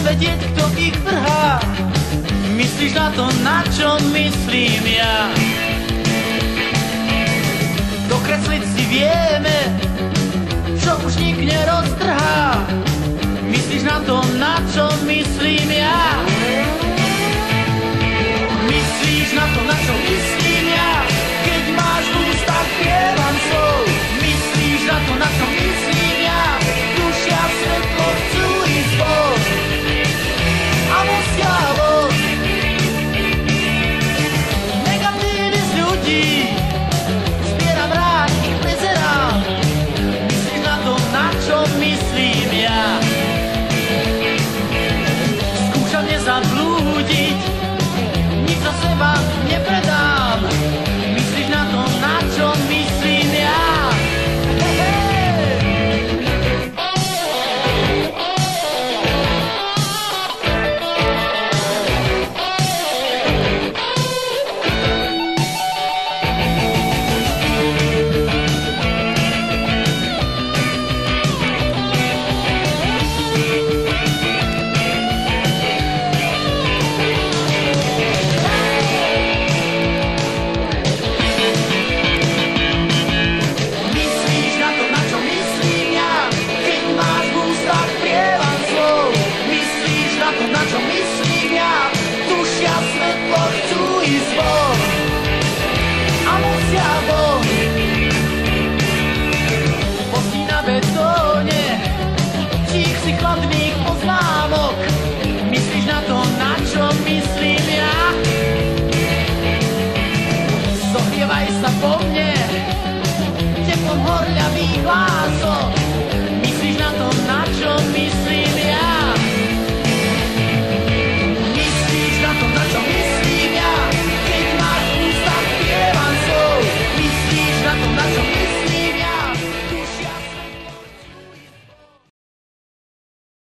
vedieť, kto ich vrhá. Myslíš na to, na čo myslím ja? Dokresliť si vieme, čo už nik neroztrhá. Myslíš na to, na čo myslím ja? Myslíš na to, na čo myslím ja? Keď máš v ústach prievan slov. Myslíš na to, na čo myslím ja? Dušia svetlo chcú ísť von a musia von. Negatívy z ľudí zbieram rád, ich prezerám. Myslíš na to, na čo myslím ja? Skúšam nezablúdiť, nič zo seba nepredám. Myslíš na to, na čo myslím ja? Chladných poznámok. Myslíš na to, na čo myslím ja? Zohrievaj sa po mne teplom horľavých hlások. Myslíš na to, na čo myslím